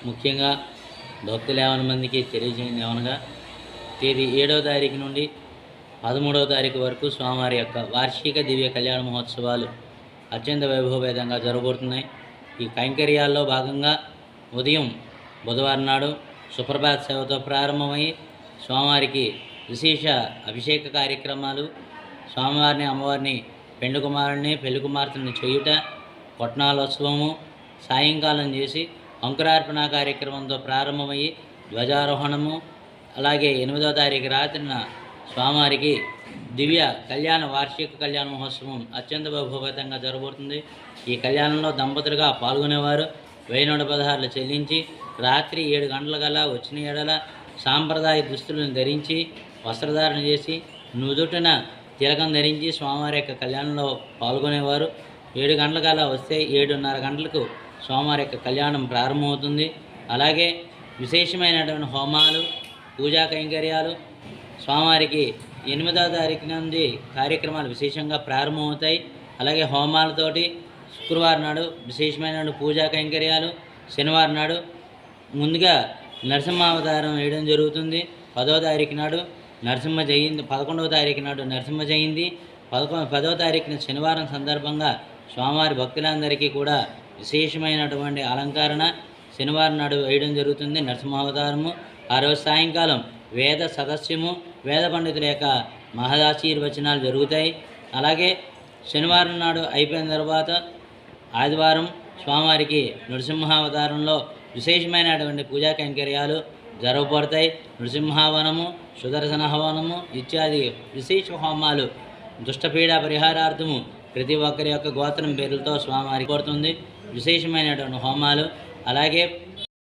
ముఖ్యంగా భక్తులు 50 మందికి తెలియజేయండి ఏమనగా తేదీ 7వ తారీఖు నుండి 13వ తారీఖు వరకు స్వామివారి యొక్క వార్షిక దివ్య కళ్యాణ మహోత్సవాలు అత్యంత వైభవపేతంగా జరగబోతున్నాయి. ఈ కైంకర్యాల్లో భాగంగా ఉదయం బుధవారం నాడు సుప్రభాత సేవతో ప్రారంభమై స్వామివారికి విశేష అభిషేక కార్యక్రమాలు, స్వామివారిని అమ్మవారిని పెండ్లి కుమారుని పెళ్లి కుమార్తెని చేయుట, కొట్నాలోత్సవము సాయంకాలం చేసి అంకురార్పణ కార్యక్రమంతో ప్రారంభమయ్యి ధ్వజారోహణము, అలాగే 8వ తారీఖు రాత్రిన స్వామివారికి దివ్య కళ్యాణ వార్షిక కళ్యాణ మహోత్సవం అత్యంత వైభవపేతంగా జరగబోతుంది. ఈ కళ్యాణంలో దంపతులుగా పాల్గొనేవారు 1116 చెల్లించి రాత్రి 7 గంటలకల్లా వచ్చిన ఎడల సాంప్రదాయ దుస్తులను ధరించి వస్త్రధారణ చేసి నుదుటిన తిలకం ధరించి స్వామివారి యొక్క కళ్యాణంలో పాల్గొనేవారు 7 గంటలకల్లా వస్తే 7:30 గంటలకు స్వామివారి యొక్క కళ్యాణం ప్రారంభమవుతుంది. అలాగే విశేషమైనటువంటి హోమాలు, పూజా కైంకర్యాలు స్వామివారికి 8వ తారీఖు నుండి కార్యక్రమాలు విశేషంగా ప్రారంభమవుతాయి. అలాగే హోమాలతోటి శుక్రవారం నాడు విశేషమైన పూజా కైంకర్యాలు, శనివారం నాడు ముందుగా నరసింహావతారం వేయడం జరుగుతుంది. 10వ తారీఖు నాడు నరసింహ జయంతి, 11వ తారీఖు నాడు నరసింహ జయంతి, 10వ తారీఖున శనివారం సందర్భంగా స్వామివారి భక్తులందరికీ కూడా విశేషమైనటువంటి అలంకరణ శనివారం నాడు వేయడం జరుగుతుంది నరసింహావతారము. ఆ రోజు సాయంకాలం వేద సదస్యము, వేద పండితుల యొక్క మహదాశీర్వచనాలు జరుగుతాయి. అలాగే శనివారం నాడు అయిపోయిన తర్వాత ఆదివారం స్వామివారికి నరసింహావతారంలో విశేషమైనటువంటి పూజా కైంకర్యాలు జరగబడతాయి. నృసింహావనము, సుదర్శన హవనము ఇత్యాది విశేష హోమాలు దుష్టపీడ పరిహారార్థము ప్రతి ఒక్కరి యొక్క గోత్రం పేర్లతో స్వామివారికి పడుతుంది. విశేషమైనటువంటి హోమాలు అలాగే